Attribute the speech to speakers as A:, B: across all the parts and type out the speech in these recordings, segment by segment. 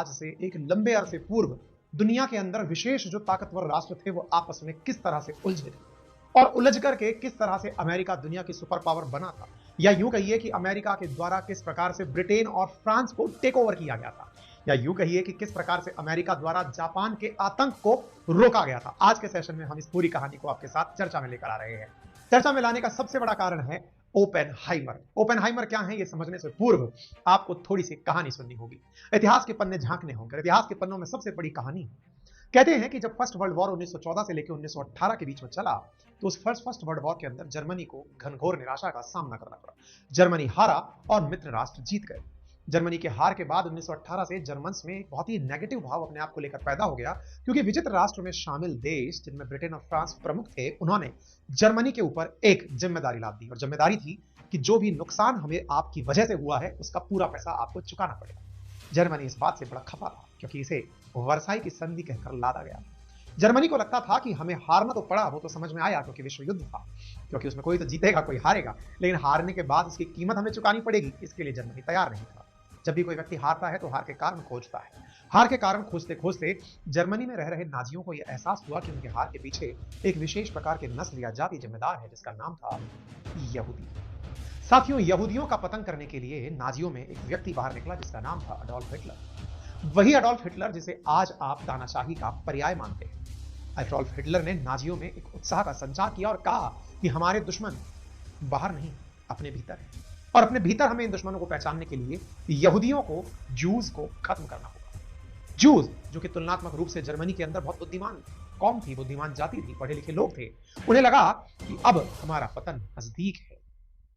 A: आज से एक लंबे अरसे पूर्व दुनिया के अंदर विशेष जो ताकतवर राष्ट्र थे वो आपस में किस तरह से उलझे थे और उलझ करके किस तरह से अमेरिका दुनिया की सुपर पावर बना था, या यूं कहिए कि अमेरिका के द्वारा किस प्रकार से ब्रिटेन और फ्रांस को टेक ओवर किया गया था, या यूं कहिए कि किस प्रकार से अमेरिका द्वारा जापान के आतंक को रोका गया था। आज के सेशन में हम इस पूरी कहानी को आपके साथ चर्चा में लेकर आ रहे हैं। चर्चा में लाने का सबसे बड़ा कारण है ओपेनहाइमर। ओपेनहाइमर क्या है, ये समझने से पूर्व आपको थोड़ी सी कहानी सुननी होगी, इतिहास के पन्ने झांकने होंगे। इतिहास के पन्नों में सबसे बड़ी कहानी कहते हैं कि जब फर्स्ट वर्ल्ड वॉर 1914 से लेकर 1918 के बीच में चला तो उस फर्स्ट वर्ल्ड वॉर के अंदर जर्मनी को घनघोर निराशा का सामना करना पड़ा। जर्मनी हारा और मित्र राष्ट्र जीत गए। जर्मनी के हार के बाद 1918 से जर्मन्स में एक बहुत ही नेगेटिव भाव अपने आप को लेकर पैदा हो गया, क्योंकि विचित्र राष्ट्र में शामिल देश जिनमें ब्रिटेन और फ्रांस प्रमुख थे, उन्होंने जर्मनी के ऊपर एक जिम्मेदारी लाद दी, और जिम्मेदारी थी कि जो भी नुकसान हमें आपकी वजह से हुआ है उसका पूरा पैसा आपको चुकाना पड़ेगा। जर्मनी इस बात से बड़ा खफा था, क्योंकि इसे वर्साई की संधि कहकर लादा गया। जर्मनी को लगता था कि हमें हारना तो पड़ा, वो तो समझ में आया क्योंकि विश्व युद्ध था, क्योंकि उसमें कोई तो जीतेगा कोई हारेगा, लेकिन हारने के बाद उसकी कीमत हमें चुकानी पड़ेगी, इसके लिए जर्मनी तैयार नहीं था। जब भी कोई व्यक्ति हारता है तो हार के कारण खोजता है। हार के कारण खोजते खोजते जर्मनी में रह रहे नाजियों को यह एहसास हुआ कि उनके हार के पीछे एक विशेष प्रकार के नस्ल या जाति जिम्मेदार है, जिसका नाम था यहूदी। साथियों, यहूदियों का पतन करने के लिए नाजियों में एक व्यक्ति बाहर निकला जिसका नाम था अडोल्फ हिटलर। वही अडोल्फ हिटलर जिसे आज आप तानाशाही का पर्याय मानते हैं। अडोल्फ हिटलर ने नाजियों में एक उत्साह का संचार किया और कहा कि हमारे दुश्मन बाहर नहीं, अपने भीतर है, और अपने भीतर हमें इन दुश्मनों को पहचानने के लिए यहूदियों को, जूज को खत्म करना होगा। जूज जो कि तुलनात्मक रूप से जर्मनी के अंदर बहुत बुद्धिमान कौम थी, बुद्धिमान जाति थी, पढ़े लिखे लोग थे, उन्हें लगा कि अब हमारा पतन नजदीक है।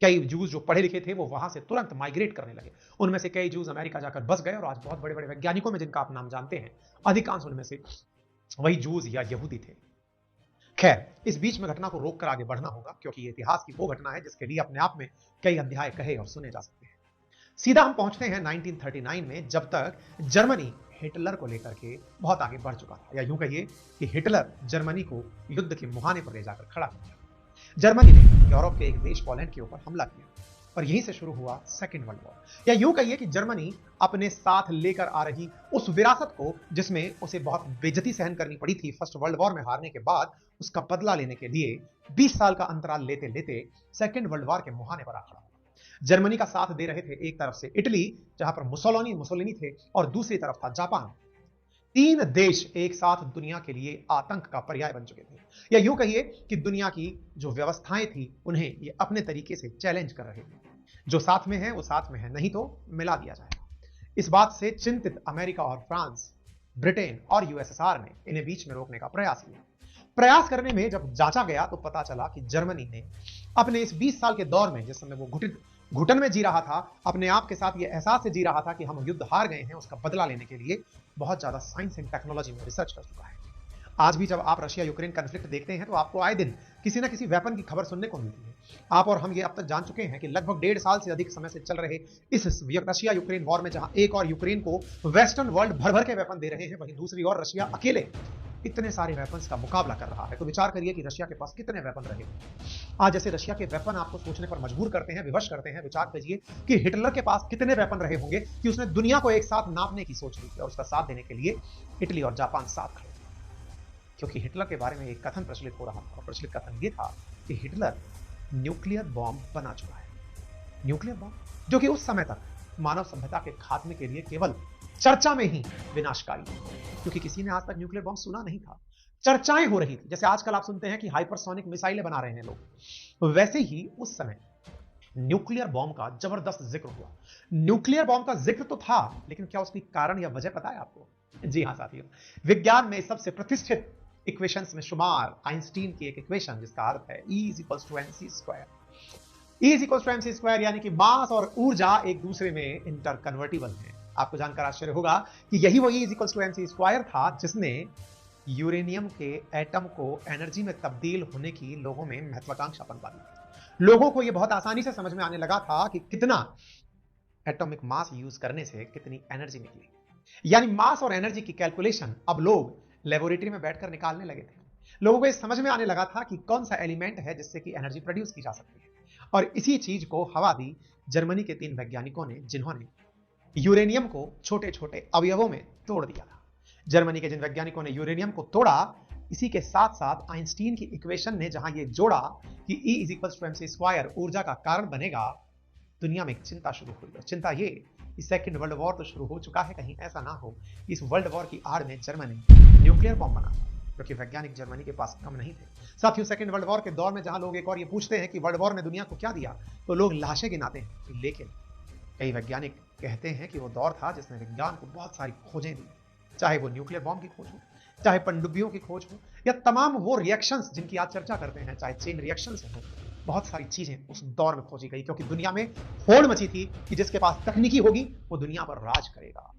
A: कई जूस जो पढ़े लिखे थे वो वहां से तुरंत माइग्रेट करने लगे। उनमें से कई जूस अमेरिका जाकर बस गए, और आज बहुत बड़े बड़े वैज्ञानिकों में जिनका आप नाम जानते हैं, अधिकांश उनमें से वही जूस या यहूदी थे। खैर, इस बीच में घटना को रोककर आगे बढ़ना होगा, क्योंकि ये इतिहास की वो घटना है जिसके लिए अपने आप में कई अध्याय कहे और सुने जा सकते हैं। सीधा हम पहुंचते हैं 1939 में, जब तक जर्मनी हिटलर को लेकर के बहुत आगे बढ़ चुका था, या यूं कहिए कि हिटलर जर्मनी को युद्ध के मुहाने पर ले जाकर खड़ा किया। जर्मनी ने यूरोप के एक देश पोलैंड के ऊपर हमला किया, और यहीं से शुरू हुआ सेकेंड वर्ल्ड वॉर। या यूं कहिए कि जर्मनी अपने साथ लेकर आ रही उस विरासत को, जिसमें उसे बहुत बेइज्जती सहन करनी पड़ी थी फर्स्ट वर्ल्ड वॉर में हारने के बाद, उसका बदला लेने के लिए 20 साल का अंतराल लेते लेते सेकेंड वर्ल्ड वॉर के मुहाने पर आ खड़ा। जर्मनी का साथ दे रहे थे एक तरफ से इटली, जहां पर मुसोलिनी थे, और दूसरी तरफ था जापान। तीन देश एक साथ दुनिया के लिए आतंक का पर्याय बन चुके थे, या यूं कहिए कि दुनिया की जो व्यवस्थाएं थी उन्हें ये अपने तरीके से चैलेंज कर रहे थे। जो साथ में है वो साथ में है, नहीं तो मिला दिया जाएगा। इस बात से चिंतित अमेरिका और फ्रांस, ब्रिटेन और यूएसएसआर ने इन्हें बीच में रोकने का प्रयास किया। प्रयास करने में जब जांचा गया तो पता चला कि जर्मनी ने अपने इस 20 साल के दौर में, जिस समय वो घुटन में जी रहा था, अपने आप के साथ ये एहसास से जी रहा था कि हम युद्ध हार गए हैं, उसका बदला लेने के लिए बहुत ज्यादा साइंस एंड टेक्नोलॉजी में रिसर्च कर चुका है। आज भी जब आप रशिया यूक्रेन कॉन्फ्लिक्ट देखते हैं तो आपको आए दिन किसी न किसी वेपन की खबर सुनने को मिलती है। आप और हम ये अब तक जान चुके हैं कि लगभग 1.5 साल से अधिक समय से चल रहे इस रशिया यूक्रेन वॉर में, जहां एक और यूक्रेन को वेस्टर्न वर्ल्ड भर भर के वेपन दे रहे हैं, वहीं दूसरी ओर रशिया अकेले इतने सारे वेपन्स का मुकाबला कर रहा है। तो विचार करिए कि रशिया के पास कितने वेपन रहे। आज जैसे रशिया के वेपन आपको सोचने पर मजबूर करते हैं, विवश करते हैं, विचार कीजिए कि हिटलर के पास कितने वेपन रहे होंगे कि उसने दुनिया को एक साथ नापने की सोच ली थी, और उसका साथ देने के लिए इटली और जापान साथ खड़े। क्योंकि हिटलर के बारे में एक कथन प्रचलित हो रहा था, और प्रचलित कथन ये था कि हिटलर न्यूक्लियर बॉम्ब बना चुका है। न्यूक्लियर बॉम्ब जो कि उस समय तक मानव सभ्यता के खात्मे के लिए केवल चर्चा में ही विनाशकारी थी, क्योंकि किसी ने आज तक न्यूक्लियर बॉम्ब सुना नहीं था। चर्चाएं हो रही थी, जैसे आजकल आप सुनते हैं कि हाइपरसोनिक मिसाइलें बना रहे हैं लोग, वैसे ही उस समय न्यूक्लियर बॉम्ब का जबरदस्त जिक्र हुआ। न्यूक्लियर बॉम्ब का जिक्र तो था, लेकिन क्या उसकी कारण या वजह पता है आपको? जी हाँ साथियों, विज्ञान में सबसे प्रतिष्ठित इक्वेशंस में शुमार आइंस्टीन की एक इक्वेशन, जिसका अर्थ है E = mc²। E = mc², यानी कि मास और ऊर्जा एक दूसरे में इंटरकन्वर्टिबल हैं। आपको जानकर आश्चर्य होगा कि यही वो E = mc² था जिसने यूरेनियम के एटम को एनर्जी में तब्दील होने की लोगों में महत्वाकांक्षा पनपा दी। लोगों को यह बहुत आसानी से समझ में आने लगा था कि कितना एटॉमिक मास यूज करने से कितनी एनर्जी निकली, यानी मास और एनर्जी की कैलकुलेशन अब लोग लेबोरेटरी में बैठकर निकालने लगे थे। लोगों को यह समझ में आने लगा था कि कौन सा एलिमेंट है जिससे कि एनर्जी प्रोड्यूस की जा सकती है, और इसी चीज को हवा दी जर्मनी के 3 वैज्ञानिकों ने, जिन्होंने यूरेनियम को छोटे छोटे अवयवों में तोड़ दिया था। जर्मनी के जिन वैज्ञानिकों ने यूरेनियम को तोड़ा, इसी के साथ साथ आइंस्टीन की इक्वेशन ने जहां ये जोड़ा कि E = mc² ऊर्जा का कारण बनेगा, दुनिया में एक चिंता शुरू हुई। और चिंता ये कि सेकेंड वर्ल्ड वॉर तो शुरू हो चुका है, कहीं ऐसा ना हो इस वर्ल्ड वॉर की आड़ में जर्मनी न्यूक्लियर बॉम्ब बना, क्योंकि वैज्ञानिक जर्मनी के पास कम नहीं थे। साथियों, सेकेंड वर्ल्ड वॉर के दौर में जहां लोग एक और ये पूछते हैं कि वर्ल्ड वॉर ने दुनिया को क्या दिया, तो लोग लाशें गिनाते हैं। लेकिन कई वैज्ञानिक कहते हैं कि वो दौर था जिसने विज्ञान को बहुत सारी खोजें दी, चाहे वो न्यूक्लियर बॉम्ब की खोज हो, चाहे पनडुब्बियों की खोज हो, या तमाम वो रिएक्शंस जिनकी आज चर्चा करते हैं, चाहे चेन रिएक्शंस हो। बहुत सारी चीजें उस दौर में खोजी गई, क्योंकि दुनिया में होड़ मची थी कि जिसके पास तकनीकी होगी वो दुनिया पर राज करेगा।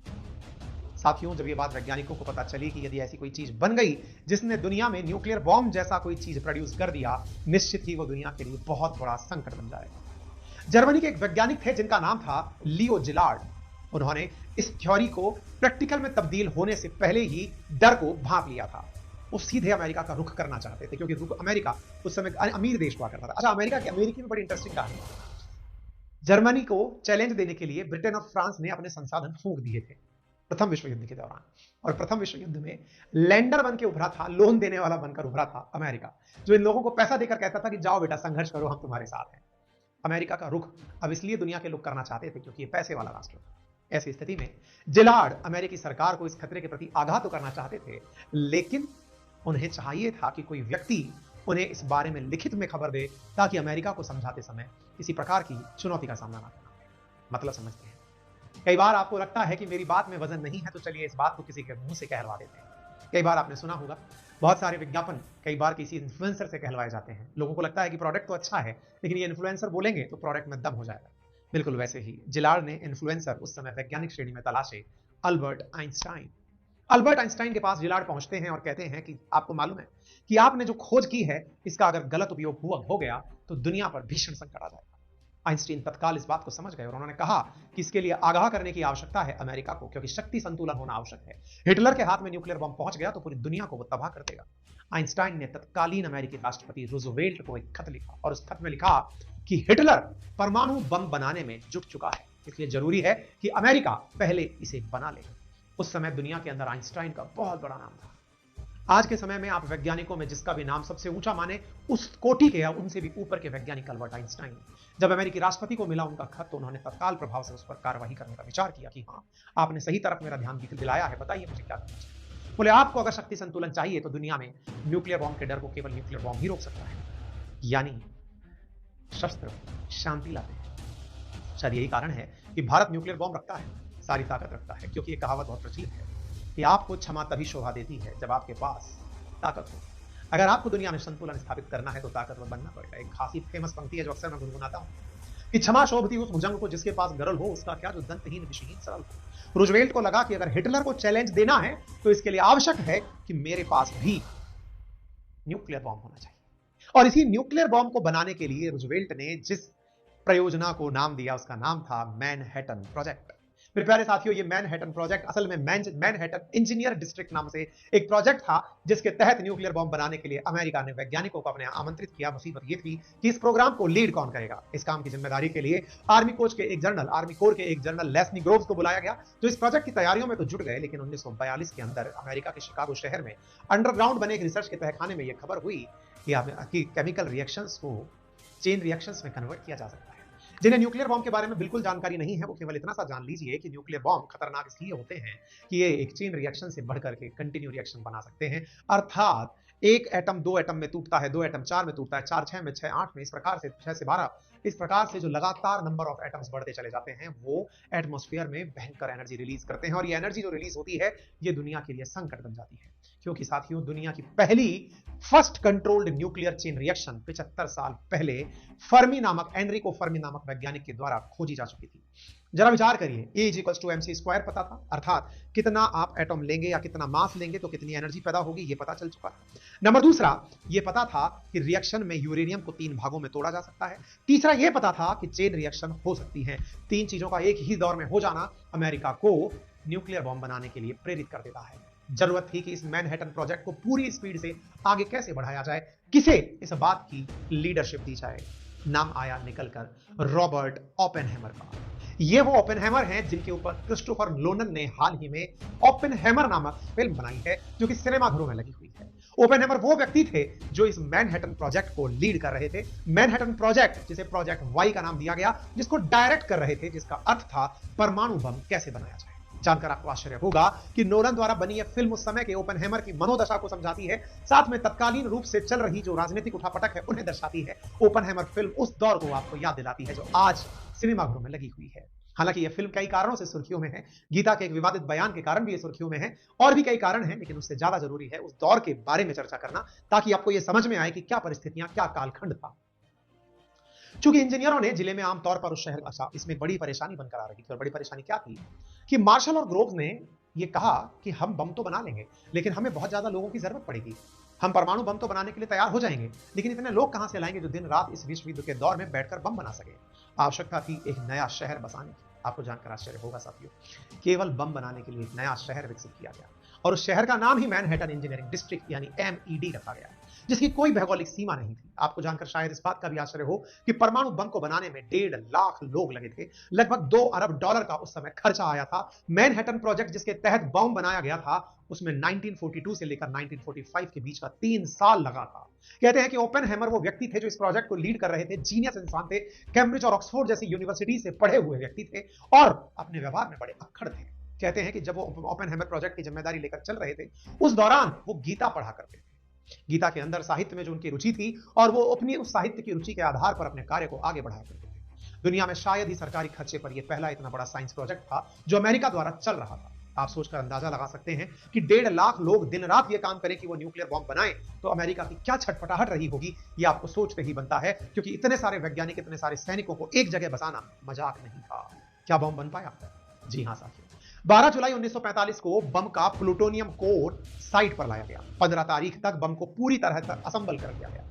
A: साथियों, जब ये बात वैज्ञानिकों को पता चली कि यदि ऐसी कोई चीज बन गई जिसने दुनिया में न्यूक्लियर बॉम्ब जैसा कोई चीज प्रोड्यूस कर दिया, निश्चित ही वो दुनिया के लिए बहुत बड़ा संकट बन जाएगा। जर्मनी के एक वैज्ञानिक थे जिनका नाम था लियो जिलार्ड। उन्होंने इस थ्योरी को प्रैक्टिकल में तब्दील होने से पहले ही डर को भांप लिया था। वो सीधे अमेरिका का रुख करना चाहते थे, क्योंकि अमेरिका उस समय अमीर देश हुआ करता था। अच्छा, अमेरिकी में बड़ी इंटरेस्टिंग कहानी है। जर्मनी को चैलेंज देने के लिए ब्रिटेन और फ्रांस ने अपने संसाधन फूंक दिए थे प्रथम विश्व युद्ध के दौरान। और प्रथम विश्व युद्ध में लैंडर बन के उभरा था, लोन देने वाला बनकर उभरा था अमेरिका, जो इन लोगों को पैसा देकर कहता था कि जाओ बेटा संघर्ष करो, हम तुम्हारे साथ हैं। अमेरिका का रुख अब इसलिए दुनिया के लोग करना चाहते थे क्योंकि ये पैसे वाला राष्ट्र था। ऐसी स्थिति में जिलार्ड अमेरिकी सरकार को इस खतरे के प्रति आगाह तो करना चाहते थे, लेकिन उन्हें चाहिए था कि कोई व्यक्ति उन्हें इस बारे में लिखित में खबर दे, ताकि अमेरिका को समझाते समय किसी प्रकार की चुनौती का सामना ना करना पड़े। मतलब समझते हैं, कई बार आपको लगता है कि मेरी बात में वजन नहीं है, तो चलिए इस बात को किसी के मुंह से कहलवा देते हैं। कई बार आपने सुना होगा, बहुत सारे विज्ञापन कई बार किसी इन्फ्लुएंसर से कहलवाए जाते हैं। लोगों को लगता है कि प्रोडक्ट तो अच्छा है, लेकिन ये इन्फ्लुएंसर बोलेंगे तो प्रोडक्ट में दम हो जाएगा। बिल्कुल वैसे ही जिलार्ड ने इन्फ्लुएंसर उस समय वैज्ञानिक श्रेणी में तलाशे अल्बर्ट आइंस्टाइन। अल्बर्ट आइंस्टाइन के पास जिलार्ड पहुंचते हैं और कहते हैं कि आपको मालूम है कि आपने जो खोज की है, इसका अगर गलत उपयोग हो गया तो दुनिया पर भीषण संकट आ जाएगा। आइंस्टीन तत्काल इस बात को समझ गए और उन्होंने कहा कि इसके लिए आगाह करने की आवश्यकता है अमेरिका को, क्योंकि शक्ति संतुलन होना आवश्यक है। हिटलर के हाथ में न्यूक्लियर बम पहुंच गया तो पूरी दुनिया को वो तबाह कर देगा। आइंस्टाइन ने तत्कालीन अमेरिकी राष्ट्रपति रूजवेल्ट को एक खत लिखा और उस खत में लिखा कि हिटलर परमाणु बम बनाने में जुट चुका है, इसलिए जरूरी है कि अमेरिका पहले इसे बना ले। उस समय दुनिया के अंदर आइंस्टाइन का बहुत बड़ा नाम था। आज के समय में आप वैज्ञानिकों में जिसका भी नाम सबसे ऊंचा माने, उस कोटि के या उनसे भी ऊपर के वैज्ञानिक अल्बर्ट आइंस्टाइन। जब अमेरिकी राष्ट्रपति को मिला उनका खत, तो उन्होंने तत्काल प्रभाव से उस पर कार्रवाई करने का विचार किया कि हाँ, आपने सही तरफ मेरा ध्यान दिलाया है, बताइए मुझे क्या करना चाहिए। बोले, आपको अगर शक्ति संतुलन चाहिए तो दुनिया में न्यूक्लियर बॉम्ब के डर को केवल न्यूक्लियर बॉम्ब ही रोक सकता है, यानी शस्त्र शांति लाते हैं। शायद यही कारण है कि भारत न्यूक्लियर बॉम्ब रखता है, सारी ताकत रखता है, क्योंकि ये कहावत बहुत प्रचलित है कि आपको क्षमा तभी शोभा देती है जब आपके पास ताकत हो। अगर आपको दुनिया में संतुलन स्थापित करना है तो ताकतवर बनना पड़ेगा। एक खासी फेमस पंक्ति है जो अक्सर मैं गुनगुनाता हूं कि क्षमा शोभती उस भुजंग को जिसके पास गरल हो, उसका क्या जो दंतहीन विषहीन सरल हो। रूजवेल्ट को लगा कि अगर हिटलर को चैलेंज देना है तो इसके लिए आवश्यक है कि मेरे पास भी न्यूक्लियर बॉम्ब होना चाहिए। और इसी न्यूक्लियर बॉम्ब को बनाने के लिए रूजवेल्ट ने जिस परियोजना को नाम दिया, उसका नाम था मैनहट्टन प्रोजेक्ट। मेरे प्यारे साथियों, ये मैनहट्टन प्रोजेक्ट असल में मैनहट्टन इंजीनियर डिस्ट्रिक्ट नाम से एक प्रोजेक्ट था, जिसके तहत न्यूक्लियर बॉम्ब बनाने के लिए अमेरिका ने वैज्ञानिकों को अपने आमंत्रित किया। मुसीबत ये थी कि इस प्रोग्राम को लीड कौन करेगा। इस काम की जिम्मेदारी के लिए आर्मी कोर के एक जनरल लेस्ली ग्रोव्स को बुलाया गया, जो इस प्रोजेक्ट की तैयारियों में तो जुट गए, लेकिन 1942 के अंदर अमेरिका के शिकागो शहर में अंडरग्राउंड बने एक रिसर्च के तहखाने में यह खबर हुई कि केमिकल रिएक्शंस को चेन रिएक्शंस में कन्वर्ट किया जा सकता है। जिन्हें न्यूक्लियर बॉम्ब के बारे में बिल्कुल जानकारी नहीं है, वो केवल इतना सा जान लीजिए कि न्यूक्लियर बॉम्ब खतरनाक इसलिए होते हैं कि ये एक चेन रिएक्शन से बढ़कर के कंटिन्यू रिएक्शन बना सकते हैं। अर्थात एक एटम 2 एटम में टूटता है, 2 एटम 4 में टूटता है, 4 6 में, 6 8 में, इस प्रकार से 6 से 12, इस प्रकार से जो लगातार नंबर ऑफ एटम्स बढ़ते चले जाते हैं, वो एटमॉस्फेयर में भयंकर एनर्जी रिलीज करते हैं। और ये एनर्जी जो रिलीज होती है, ये दुनिया के लिए संकट बन जाती है, क्योंकि साथियों, दुनिया की पहली first controlled nuclear chain reaction 75 साल पहले एनरिको फर्मी नामक वैज्ञानिक के द्वारा खोजी जा चुकी थी। जरा विचार करिए, E = mc² पता था, अर्थात कितना आप एटम लेंगे या कितना मास लेंगे तो कितनी एनर्जी पैदा होगी, ये पता चल चुका है। नंबर दूसरा, ये पता था कि रिएक्शन में यूरेनियम को 3 भागों में तोड़ा जा सकता है। तीसरा, ये पता था कि चेन रिएक्शन हो सकती है। 3 चीजों का एक ही दौर में हो जाना अमेरिका को न्यूक्लियर बॉम्ब बनाने के लिए प्रेरित कर देता है। जरूरत थी कि इस मैनहट्टन प्रोजेक्ट को पूरी स्पीड से आगे कैसे बढ़ाया जाए, किसे इस बात की लीडरशिप दी जाए। नाम आया निकलकर रॉबर्ट ओपेनहेमर का। ये वो ओपेनहेमर हैं जिनके ऊपर क्रिस्टोफर नोलन ने हाल ही में ओपेनहेमर नामक फिल्म बनाई है, जो कि सिनेमाघरों में लगी हुई है। ओपेनहेमर वो व्यक्ति थे जो इस मैनहट्टन प्रोजेक्ट को लीड कर रहे थे। मैनहट्टन प्रोजेक्ट, जिसे प्रोजेक्ट वाई का नाम दिया गया, जिसको डायरेक्ट कर रहे थे, जिसका अर्थ था परमाणु बम कैसे बनाया जाए। जानकर आपको आश्चर्य होगा कि नोलन द्वारा बनी यह फिल्म उस समय के ओपेनहेमर की मनोदशा को समझाती है, साथ में तत्कालीन रूप से चल रही जो राजनीतिक उठापटक है उन्हें दर्शाती है। ओपेनहेमर फिल्म उस दौर को आपको याद दिलाती है जो आज सिनेमाघरों में लगी हुई है। हालांकि यह फिल्म कई कारणों से सुर्खियों में है। गीता के एक विवादित बयान के कारण भी ये सुर्खियों में है, और भी कई कारण हैं, लेकिन उससे ज्यादा जरूरी है उस दौर के बारे में चर्चा करना, ताकि आपको यह समझ में आए कि क्या परिस्थितियां, क्या कालखंड था। चूंकि इंजीनियरों ने जिले में आमतौर पर उस शहर का इसमें बड़ी परेशानी बनकर आ रही थी, और बड़ी परेशानी क्या थी कि मार्शल और ग्रोव्स ने यह कहा कि हम बम तो बना लेंगे, लेकिन हमें बहुत ज्यादा लोगों की जरूरत पड़ेगी। हम परमाणु बम तो बनाने के लिए तैयार हो जाएंगे, लेकिन इतने लोग कहां से लाएंगे जो दिन रात इस विश्व युद्ध के दौर में बैठकर बम बना सके। आवश्यकता थी एक नया शहर बसाने की। आपको जानकर आश्चर्य होगा साथियों, केवल बम बनाने के लिए एक नया शहर विकसित किया गया, और उस शहर का नाम ही मैनहट्टन इंजीनियरिंग डिस्ट्रिक्ट यानी MED रखा गया, जिसकी कोई भौगोलिक सीमा नहीं थी। आपको जानकर शायद इस बात का भी आश्चर्य हो कि परमाणु बम को बनाने में 1.5 लाख लोग लगे थे। लगभग $2 अरब का उस समय खर्चा आया था। मैनहट्टन प्रोजेक्ट जिसके तहत बम बनाया गया था, उसमें 1942 से लेकर 1945 के बीच का 3 साल लगा था। कहते हैं कि ओपेनहेमर वो व्यक्ति थे जो इस प्रोजेक्ट को लीड कर रहे थे। जीनियस इंसान थे, कैम्ब्रिज और ऑक्सफोर्ड जैसी यूनिवर्सिटी से पढ़े हुए व्यक्ति थे, और अपने व्यवहार में बड़े अक्खड़ थे। कहते हैं कि जब वो ओपेनहेमर प्रोजेक्ट की जिम्मेदारी लेकर चल रहे थे, उस दौरान वो गीता पढ़ा करते थे। गीता के अंदर साहित्य में जो उनकी रुचि थी, और वो अपनी उस साहित्य की रुचि के आधार पर अपने कार्य को आगे बढ़ाया करते थे। दुनिया में शायद ही सरकारी खर्चे पर यह पहला इतना बड़ा साइंस प्रोजेक्ट था जो अमेरिका द्वारा चल रहा था। आप सोचकर अंदाजा लगा सकते हैं कि 1.5 लाख लोग दिन रात ये काम करें कि वो न्यूक्लियर बॉम्ब बनाएं, तो अमेरिका की क्या छटपटाहट रही होगी। ये आपको सोचते ही बनता है, क्योंकि इतने सारे वैज्ञानिक, इतने सारे सैनिकों को एक जगह बसाना मजाक नहीं था। क्या बम बन पाया? जी हां साथियों, 12 जुलाई 1945 को बम का प्लूटोनियम कोर साइट पर लाया गया। 15 तारीख तक बम को पूरी तरह से असेंबल कर दिया गया।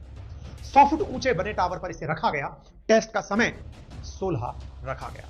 A: 100 फुट ऊंचे बने टावर पर इसे रखा गया। टेस्ट का समय 16 रखा गया।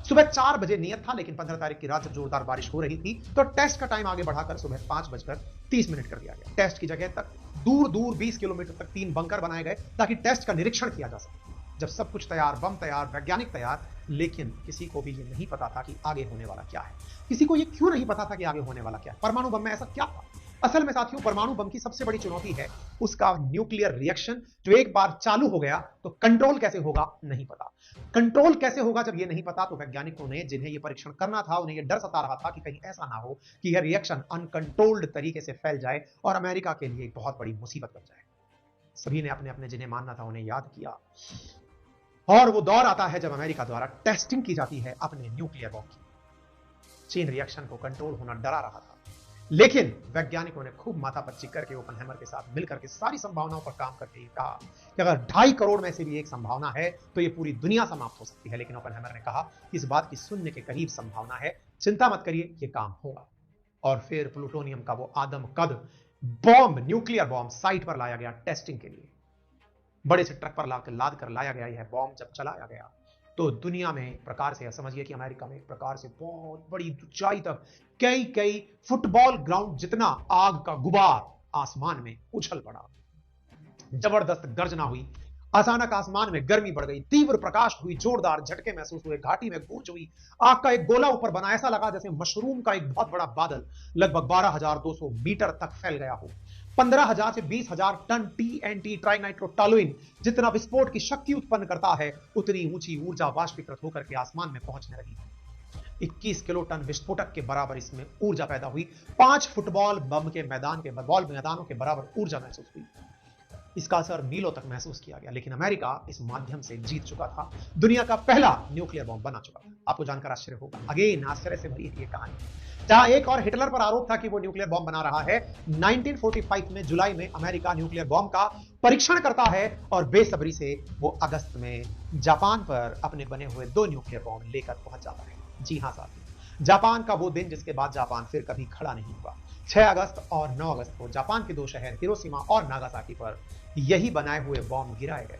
A: सुबह 4 बजे नियत था, लेकिन 15 तारीख की रात जब जोरदार बारिश हो रही थी, तो टेस्ट का टाइम आगे बढ़ाकर सुबह 5:30 कर दिया गया। टेस्ट की जगह तक दूर दूर 20 किलोमीटर तक 3 बंकर बनाए गए, ताकि टेस्ट का निरीक्षण किया जा सके। जब सब कुछ तैयार, बम तैयार, वैज्ञानिक तैयार, लेकिन किसी को भी ये नहीं पता था कि आगे होने वाला क्या है। किसी को ये क्यों नहीं पता था कि आगे होने वाला क्या है? परमाणु बम में ऐसा क्या था? असल में साथियों, परमाणु बम की सबसे बड़ी चुनौती है उसका न्यूक्लियर रिएक्शन, जो एक बार चालू हो गया तो कंट्रोल कैसे होगा नहीं पता। कंट्रोल कैसे होगा जब ये नहीं पता, तो वैज्ञानिकों ने, जिन्हें ये परीक्षण करना था, उन्हें ये डर सता रहा था कि कहीं ऐसा ना हो कि यह रिएक्शन अनकंट्रोल्ड तरीके से फैल जाए और अमेरिका के लिए एक बहुत बड़ी मुसीबत बन जाए। सभी ने अपने अपने जिन्हें मानना था उन्हें याद किया, और वो दौर आता है जब अमेरिका द्वारा टेस्टिंग की जाती है अपने न्यूक्लियर बॉम्ब की। चीन रिएक्शन को कंट्रोल होना डरा रहा था, लेकिन वैज्ञानिकों ने खूब माथापच्ची करके ओपेनहेमर के साथ मिलकर के सारी संभावनाओं पर काम करके कहा कि अगर 2.5 करोड़ में से भी एक संभावना है तो ये पूरी दुनिया समाप्त हो सकती है। लेकिन ओपेनहेमर ने कहा इस बात की शून्य के करीब संभावना है, चिंता मत करिए, ये काम होगा। और फिर प्लूटोनियम का वो आदमकद बॉम्ब, न्यूक्लियर बॉम्ब साइट पर लाया गया टेस्टिंग के लिए। बड़े से ट्रक पर लाद कर लाया गया। यह बॉम्ब जब चलाया गया तो दुनिया में एक प्रकार से, समझिए कि अमेरिका में एक प्रकार से बहुत बड़ी ऊंचाई तक कई फुटबॉल ग्राउंड जितना आग का गुबार आसमान में उछल पड़ा। जबरदस्त गर्जना हुई, अचानक आसमान में गर्मी बढ़ गई, तीव्र प्रकाश हुई, जोरदार झटके महसूस हुए, घाटी में गूंज हुई, आग का एक गोला ऊपर बना, ऐसा लगा जैसे मशरूम का एक बहुत बड़ा बादल लगभग 12,200 मीटर तक फैल गया हो। 15,000 से 20,000 टन TNT ट्राइनाइट्रोटोलुइन जितना विस्फोट की शक्ति उत्पन्न करता है, उतनी ऊंची ऊर्जा वाष्पीकृत होकर के आसमान में पहुंचने लगी। 21 किलोटन विस्फोटक के बराबर इसमें ऊर्जा पैदा हुई। 5 फुटबॉल बम के मैदानों के बराबर ऊर्जा महसूस हुई। इसका असर मीलों तक महसूस किया गया, लेकिन अमेरिका इस माध्यम से जीत चुका था। दुनिया का पहला न्यूक्लियर बॉम्ब बना चुका था। आपको जानकर आश्चर्य होगा, अगेन आश्चर्य से भरी है ये कहानी। जहां एक और हिटलर पर आरोप था कि वो न्यूक्लियर बॉम्ब बना रहा है, 1945 में जुलाई में अमेरिका न्यूक्लियर बॉम्ब का परीक्षण करता है, और बेसब्री से वो अगस्त में जापान पर अपने बने हुए 2 न्यूक्लियर बॉम्ब लेकर पहुंच जाता है। जी हां साथियों, जापान का वो दिन जिसके बाद जापान फिर कभी खड़ा नहीं हुआ। 6 अगस्त और 9 अगस्त को जापान के 2 शहर हिरोशिमा और नागासाकी पर यही बनाए हुए बॉम्ब गिराए गए,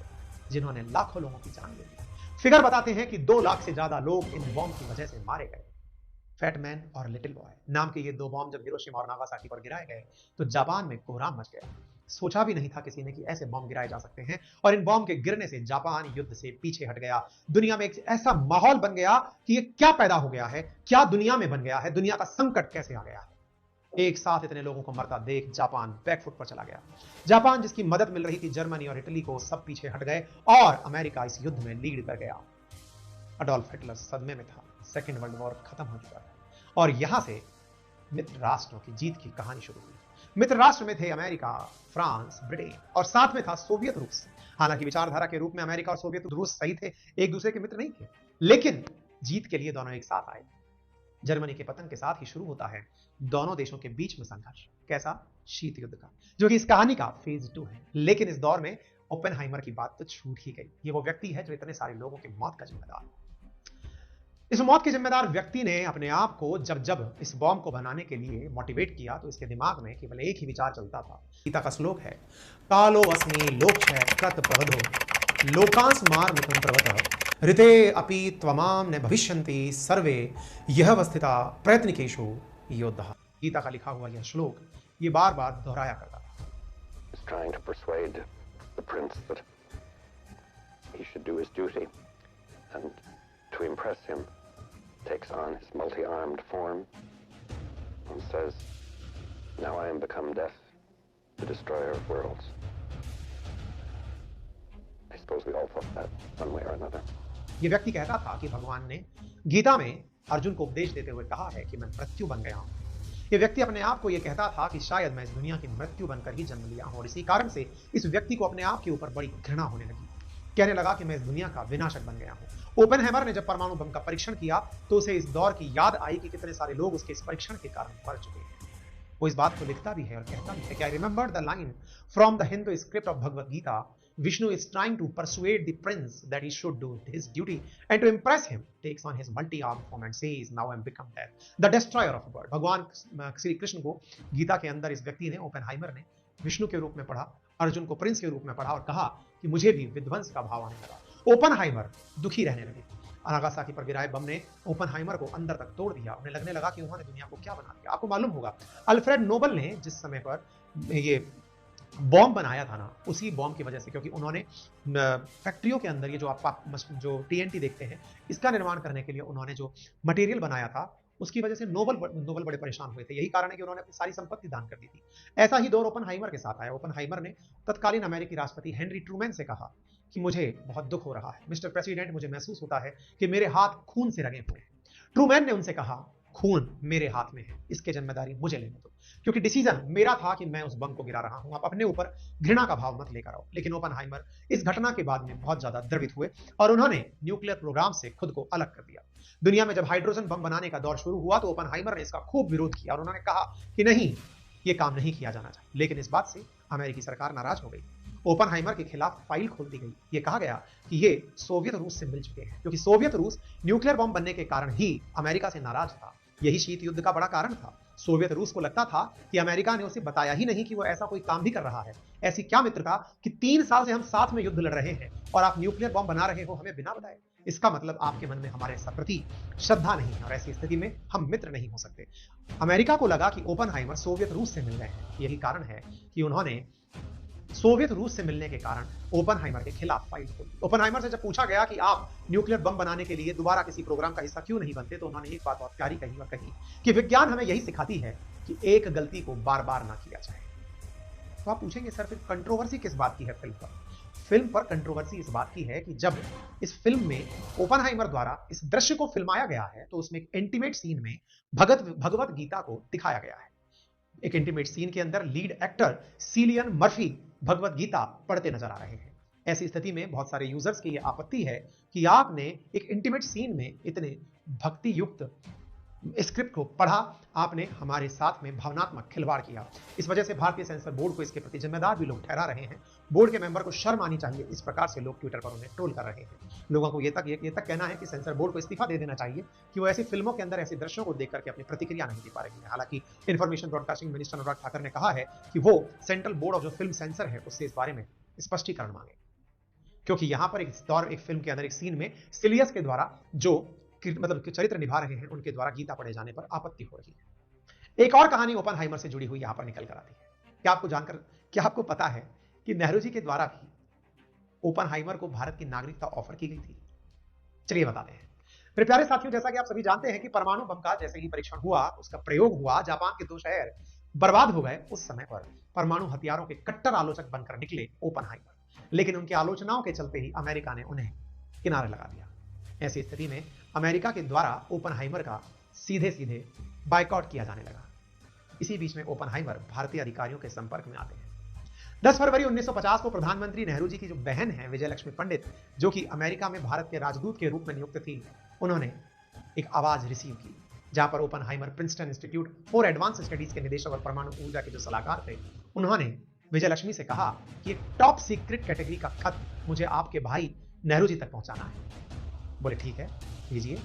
A: जिन्होंने लाखों लोगों की जान ले ली। फिगर बताते हैं कि 2 लाख से ज्यादा लोग इन बॉम्ब की वजह से मारे गए। फैटमैन और लिटिल बॉय नाम के ये दो बॉम्ब जब हिरोशिमा और नागासाकी पर गिराए गए तो जापान में कोहराम मच गया। सोचा भी नहीं था किसी ने कि ऐसे बॉम्ब गिराए जा सकते हैं, और इन बॉम्ब के गिरने से जापान युद्ध से पीछे हट गया। दुनिया में एक ऐसा माहौल बन गया कि ये क्या पैदा हो गया है, क्या दुनिया में बन गया है, दुनिया का संकट कैसे आ गया है। एक साथ इतने लोगों को मरता देख जापान बैकफुट पर चला गया। जापान जिसकी मदद मिल रही थी जर्मनी और इटली को, सब पीछे हट गए और अमेरिका इस युद्ध में लीड कर गया। अडोल्फ हिटलर सदमे में था, सेकेंड वर्ल्ड वॉर खत्म हो चुका था और यहां से मित्र राष्ट्रों की जीत की कहानी शुरू हुई। मित्र राष्ट्र में थे अमेरिका, फ्रांस, ब्रिटेन और साथ में था सोवियत रूस। हालांकि विचारधारा के रूप में अमेरिका और सोवियत रूस सही थे, एक दूसरे के मित्र नहीं थे, लेकिन जीत के लिए दोनों एक साथ आए। जर्मनी के पतन के साथ ही शुरू होता है दोनों देशों के बीच में संघर्ष। कैसा? शीत युद्ध का, जो कि इस कहानी का फेज 2 है। लेकिन इस दौर में ओपेनहाइमर की बात तो छूट ही गई। ये वो व्यक्ति है जो इतने सारे लोगों की मौत का जिम्मेदार है। इस मौत के जिम्मेदार व्यक्ति ने अपने आप को जब जब इस बॉम्ब को बनाने के लिए मोटिवेट किया तो इसके दिमाग में केवल एक ही विचार चलता था। गीता का श्लोक है, कालो अस्मि लोकक्षय कृत प्रवधो लोकांस मार मिथुन प्रवतः ऋते अपि त्वमाम न भविष्यन्ति सर्वे यह अवस्थिता प्रयत्निकेषु योद्धा। गीता का लिखा हुआ यह श्लोक ये बार बार दोहराया करता था।
B: Trying to persuade the prince that he should do his duty, and to impress him takes on his multi-armed form and says, now I am become death, the destroyer of worlds. I suppose we all thought that one way or another.
A: ये व्यक्ति कहता था कि भगवान ने गीता में अर्जुन को उपदेश देते हुए कहा है कि मैं मृत्यु बन गया हूं। ये व्यक्ति अपने आप को ये कहता था कि शायद मैं इस दुनिया की मृत्यु बनकर ही जन्म लिया हूं, और इसी कारण से इस व्यक्ति को अपने आप के ऊपर बड़ी घृणा होने लगी। कहने लगा कि मैं इस दुनिया का विनाशक बन गया हूं। ओपेनहाइमर ने जब परमाणु बम का परीक्षण किया तो उसे इस दौर की याद आई कि कितने सारे लोग उसके इस परीक्षण के कारण मर चुके हैं। वो इस बात को लिखता भी है और कहता भी है कि I remember the line from the Hindu script of Bhagavad Gita, Vishnu is trying to persuade the prince that he should do his duty, and to impress him takes on his multi-armed form and says, now I am become death, the destroyer of the world. भगवान श्री कृष्ण को गीता के अंदर इस व्यक्ति ने, Oppenheimer ने, विष्णु के रूप में पढ़ा, अर्जुन को प्रिंस के रूप में पढ़ा और कहा कि मुझे भी विध्वंस का भाव आने लगा। ओपेनहाइमर दुखी रहने लगे। नागासाकी पर गिराए बम ने ओपेनहाइमर को अंदर तक तोड़ दिया। उन्हें लगने लगा कि उन्होंने दुनिया को क्या बना दिया। आपको मालूम होगा अल्फ्रेड नोबल ने जिस समय पर ये बॉम्ब बनाया था ना, उसी बॉम्ब की वजह से, क्योंकि उन्होंने फैक्ट्रियों के अंदर ये जो आप जो TNT देखते हैं, इसका निर्माण करने के लिए उन्होंने जो मटेरियल बनाया था, उसकी वजह से नोबल बड़े परेशान हुए थे। यही कारण है कि उन्होंने अपनी सारी संपत्ति दान कर दी थी। ऐसा ही दौर ओपेनहाइमर के साथ आया। ओपेनहाइमर ने तत्कालीन अमेरिकी राष्ट्रपति हेनरी ट्रूमैन से कहा कि मुझे बहुत दुख हो रहा है मिस्टर प्रेसिडेंट, मुझे महसूस होता है कि मेरे हाथ खून से रंगे हुए हैं। ट्रूमैन ने उनसे कहा, खून मेरे हाथ में है, इसकी जिम्मेदारी मुझे लेने दो, क्योंकि डिसीजन मेरा था कि मैं उस बम को गिरा रहा हूं। आप अपने ऊपर घृणा का भाव मत लेकर आओ। लेकिन ओपेनहाइमर इस घटना के बाद में बहुत ज्यादा द्रवित हुए और उन्होंने न्यूक्लियर प्रोग्राम से खुद को अलग कर दिया। दुनिया में जब हाइड्रोजन बम बनाने का दौर शुरू हुआ तो ओपेनहाइमर ने इसका खूब विरोध किया और उन्होंने कहा कि नहीं, ये काम नहीं किया जाना चाहिए। लेकिन इस बात से अमेरिकी सरकार नाराज हो गई। ओपेनहाइमर के खिलाफ फाइल खोल दी गई। ये कहा गया कि ये सोवियत रूस से मिल चुके हैं, क्योंकि सोवियत रूस न्यूक्लियर बम बनने के कारण ही अमेरिका से नाराज था। यही शीत युद्ध का बड़ा कारण था। सोवियत रूस को लगता था कि अमेरिका ने उसे बताया ही नहीं कि वो ऐसा कोई काम भी कर रहा है। ऐसी क्या मित्रता कि 3 साल से हम साथ में युद्ध लड़ रहे हैं और आप न्यूक्लियर बम बना रहे हो हमें बिना बताए। इसका मतलब आपके मन में हमारे प्रति श्रद्धा नहीं है और ऐसी स्थिति में हम मित्र नहीं हो सकते। अमेरिका को लगा कि ओपेनहाइमर सोवियत रूस से मिल रहे हैं। यही कारण है कि उन्होंने सोवियत रूस से मिलने के कारण ओपेनहाइमर के खिलाफ फाइल खोली। ओपेनहाइमर से जब पूछा गया कि आप न्यूक्लियर बम बनाने के लिए दोबारा किसी प्रोग्राम का हिस्सा क्यों नहीं बनते, तो उन्होंने एक बात बहुत प्यारी कही और कही कि विज्ञान हमें यही सिखाती है कि एक गलती को बार बार ना किया जाए। तो आप पूछेंगे सर फिर कंट्रोवर्सी किस बात की है फिल्म पर? फिल्म पर कंट्रोवर्सी इस बात की है कि जब इस फिल्म में ओपेनहाइमर द्वारा इस दृश्य को फिल्माया गया है तो उसमें एक इंटीमेट सीन में भगवत गीता को दिखाया गया है। एक इंटीमेट सीन के अंदर lead actor Cillian Murphy Bhagavad Gita पढ़ते नजर आ रहे हैं। ऐसी स्थिति में बहुत सारे यूजर्स की यह आपत्ति है कि आपने एक इंटीमेट सीन में इतने भक्ति युक्त स्क्रिप्ट को पढ़ा, आपने हमारे साथ में भावनात्मक खिलवाड़ किया। इस वजह से भारतीय सेंसर बोर्ड को इसके प्रति जिम्मेदार भी लोग ठहरा रहे हैं। बोर्ड के मेंबर को शर्म आनी चाहिए। इस प्रकार से लोग ट्विटर पर उन्हें ट्रोल कर रहे हैं। लोगों को ये तक कहना है कि सेंसर बोर्ड को इस्तीफा दे देना चाहिए कि वो ऐसी फिल्मों के अंदर ऐसे दृश्यों को देख करके अपनी प्रतिक्रिया नहीं दे पा रही है। हालांकि information broadcasting minister Anurag Thakur ने कहा है कि वो सेंट्रल बोर्ड ऑफ जो फिल्म सेंसर है उससे इस बारे में स्पष्टीकरण मांगे, क्योंकि यहां पर एक फिल्म के अंदर एक सीन में सिलियस के द्वारा जो मतलब चरित्र निभा रहे हैं उनके द्वारा गीता पढ़े जाने पर आपत्ति हो रही है। एक और कहानी ओपेनहाइमर से जुड़ी हुई यहां पर निकल कर आती है। क्या आपको पता है कि नेहरू जी के द्वारा भी ओपेनहाइमर को भारत की नागरिकता ऑफर की गई थी? चलिए बताते हैं। मेरे प्यारे साथियों, जैसा कि आप सभी जानते हैं कि परमाणु बम का जैसे ही परीक्षण हुआ, उसका प्रयोग हुआ, जापान के 2 शहर बर्बाद हो गए। उस समय पर परमाणु हथियारों के कट्टर आलोचक बनकर निकले ओपेनहाइमर, लेकिन उनकी आलोचनाओं के चलते ही अमेरिका ने उन्हें किनारे लगा दिया। ऐसी स्थिति में अमेरिका के द्वारा ओपेनहाइमर का सीधे सीधे बायकॉट किया जाने लगा। इसी बीच में ओपेनहाइमर भारतीय अधिकारियों के संपर्क में आते हैं। 10 फरवरी 1950 को प्रधानमंत्री नेहरू जी की जो बहन है विजयलक्ष्मी पंडित, जो कि अमेरिका में भारत के राजदूत के रूप में नियुक्त थी, उन्होंने एक आवाज रिसीव की, जहां पर Oppenheimer Princeton institute for advance studies के निदेशक और परमाणु ऊर्जा के जो सलाहकार थे, उन्होंने विजयलक्ष्मी से कहा कि एक टॉप सीक्रेट कैटेगरी का खत मुझे आपके भाई नेहरू जी तक पहुंचाना है। बोले ठीक है, लीजिए।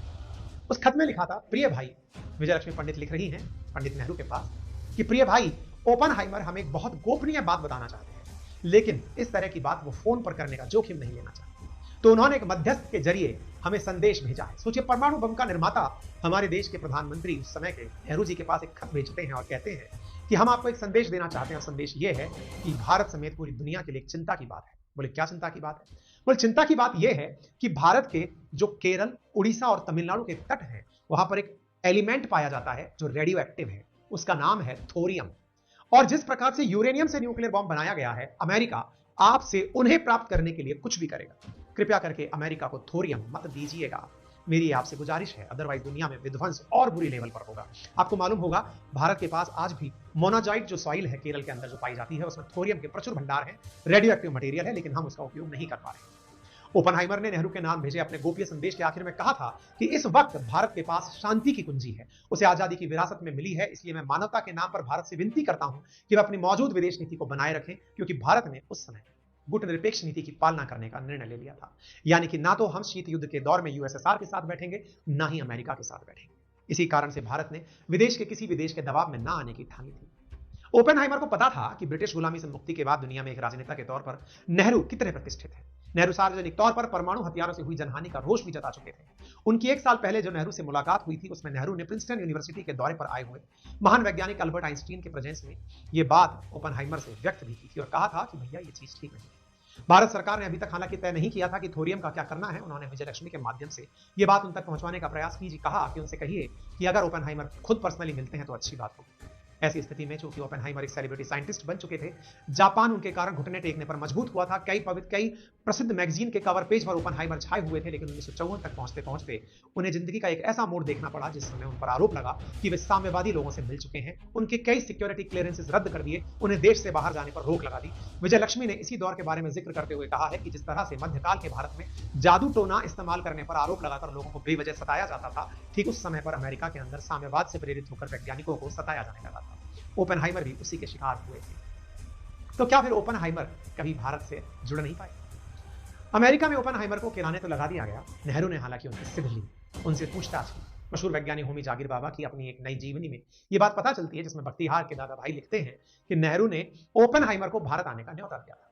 A: उस खत में लिखा था, प्रिय भाई, विजयलक्ष्मी पंडित लिख रही हैं पंडित नेहरू के पास कि प्रिय भाई, ओपेनहाइमर हमें एक बहुत गोपनीय बात बताना चाहते हैं, लेकिन इस तरह की बात वो फोन पर करने का जोखिम नहीं लेना चाहते। तो उन्होंने एक मध्यस्थ के जरिए हमें संदेश भेजा है। सोचिए, परमाणु बम का निर्माता हमारे देश के प्रधानमंत्री उस समय के नेहरू जी के पास एक खत भेजते हैं और कहते हैं कि हम आपको एक संदेश देना चाहते हैं, और संदेश ये है कि भारत समेत पूरी दुनिया के लिए एक चिंता की बात है। बोले क्या चिंता की बात है? बोले चिंता की बात यह है कि भारत के जो केरल, उड़ीसा और तमिलनाडु के तट हैं, वहां पर एक एलिमेंट पाया जाता है जो रेडियो एक्टिव है, उसका नाम है थोरियम। और जिस प्रकार से यूरेनियम से न्यूक्लियर बॉम्ब बनाया गया है, अमेरिका आपसे उन्हें प्राप्त करने के लिए कुछ भी करेगा। कृपया करके अमेरिका को थोरियम मत दीजिएगा, मेरी आपसे गुजारिश है, अदरवाइज दुनिया में विध्वंस और बुरी लेवल पर होगा। आपको मालूम होगा, भारत के पास आज भी मोनाजाइट जो सॉइल है केरल के अंदर जो पाई जाती है, उसमें थोरियम के प्रचुर भंडार है, रेडियो एक्टिव मटेरियल है, लेकिन हम उसका उपयोग नहीं कर पा रहे। ओपेनहाइमर ने नेहरू के नाम भेजे अपने गोपनीय संदेश के आखिर में कहा था कि इस वक्त भारत के पास शांति की कुंजी है, उसे आजादी की विरासत में मिली है, इसलिए मैं मानवता के नाम पर भारत से विनती करता हूं कि वह अपनी मौजूद विदेश नीति को बनाए रखें, क्योंकि भारत ने उस समय गुटनिरपेक्ष नीति की पालना करने का निर्णय ले लिया था। यानी कि ना तो हम शीत युद्ध के दौर में यूएसएसआर के साथ बैठेंगे, ना ही अमेरिका के साथ बैठेंगे। इसी कारण से भारत ने विदेश के किसी भी देश के दबाव में ना आने की ठानी थी। ओपेनहाइमर को पता था कि ब्रिटिश गुलामी से मुक्ति के बाद दुनिया में एक राजनेता के तौर पर नेहरू कितने प्रतिष्ठित हैं। नेहरू सार्वजनिक तौर पर परमाणु हथियारों से हुई जनहानि का रोष भी जता चुके थे। उनकी 1 साल पहले जो नेहरू से मुलाकात हुई थी, उसमें नेहरू ने प्रिंसटन यूनिवर्सिटी के दौरे पर आए हुए महान वैज्ञानिक अल्बर्ट आइंस्टीन के प्रेजेंस में यह बात ओपेनहाइमर से व्यक्त भी की थी और कहा था कि भैया ये चीज ठीक नहीं है। भारत सरकार ने अभी तक हालांकि तय नहीं किया था कि थोरियम का क्या करना है। उन्होंने विजयलक्ष्मी के माध्यम से यह बात उन तक पहुंचवाने का प्रयास कीजिए, कहा कि उनसे कहिए कि अगर ओपेनहाइमर खुद पर्सनली मिलते हैं तो अच्छी बात होगी। ऐसी स्थिति में चूंकि ओपेनहाइमर एक सेलिब्रिटी साइंटिस्ट बन चुके थे, जापान उनके कारण घुटने टेकने पर मजबूत हुआ था। कई प्रसिद्ध मैगजीन के कवर पेज पर ओपेनहाइमर छाए हुए थे, लेकिन 1954 तक पहुंचते पहुंचते उन्हें जिंदगी का एक ऐसा मोड़ देखना पड़ा जिस समय उन पर आरोप लगा कि वे साम्यवादी लोगों से मिल चुके हैं। उनके कई सिक्योरिटी क्लियरेंसेस रद्द कर दिए, उन्हें देश से बाहर जाने पर रोक लगा दी। विजयलक्ष्मी ने इसी दौर के बारे में जिक्र करते हुए कहा है कि जिस तरह से मध्यकाल के भारत में जादू टोना इस्तेमाल करने पर आरोप लगाकर लोगों को बेवजह सताया जाता था, ठीक उस समय पर अमेरिका के अंदर साम्यवाद से प्रेरित होकर वैज्ञानिकों को सताया जाने लगा था। ओपेनहाइमर भी उसी के शिकार हुए थे। तो क्या फिर ओपेनहाइमर कभी भारत से जुड़ नहीं पाए? अमेरिका में ओपेनहाइमर को किराने तो लगा दिया गया। नेहरू ने हालांकि उनकी सिद्ध ली, उनसे पूछताछ की। मशहूर वैज्ञानिक होमी जागिर बाबा की अपनी एक नई जीवनी में यह बात पता चलती है, जिसमें बख्तियार के दादा भाई लिखते हैं कि नेहरू ने ओपेनहाइमर को भारत आने का न्योता दिया था।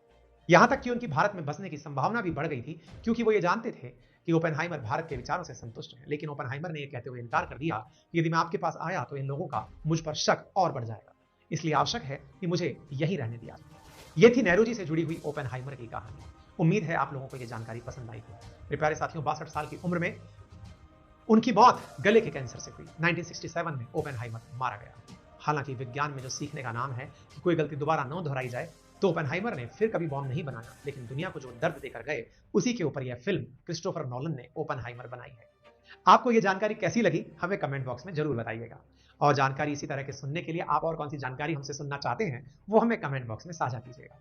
A: यहां तक कि उनकी भारत में बसने की संभावना भी बढ़ गई थी, क्योंकि वो ये जानते थे कि ओपेनहाइमर भारत के विचारों से संतुष्ट है। लेकिन ओपेनहाइमर ने यह कहते हुए इनकार कर दिया कि यदि मैं आपके पास आया तो इन लोगों का मुझ पर शक और बढ़ जाएगा, इसलिए आवश्यक है कि मुझे यही रहने दिया जाए। यह थी नेहरू जी से जुड़ी हुई ओपेनहाइमर की कहानी। उम्मीद है आप लोगों को यह जानकारी पसंद आई होगी। मेरे प्यारे साथियों, 62 साल की उम्र में उनकी मौत गले के कैंसर से हुई। 1967 में ओपेनहाइमर मारा गया। हालांकि विज्ञान में जो सीखने का नाम है कि कोई गलती दोबारा न दोहराई जाए, तो ओपेनहाइमर ने फिर कभी बॉम्ब नहीं बनाया, लेकिन दुनिया को जो दर्द देकर गए, उसी के ऊपर यह फिल्म क्रिस्टोफर नोलन ने ओपेनहाइमर बनाई है। आपको यह जानकारी कैसी लगी हमें कमेंट बॉक्स में जरूर बताइएगा। और जानकारी इसी तरह के सुनने के लिए आप और कौन सी जानकारी हमसे सुनना चाहते हैं वो हमें कमेंट बॉक्स में साझा कीजिएगा।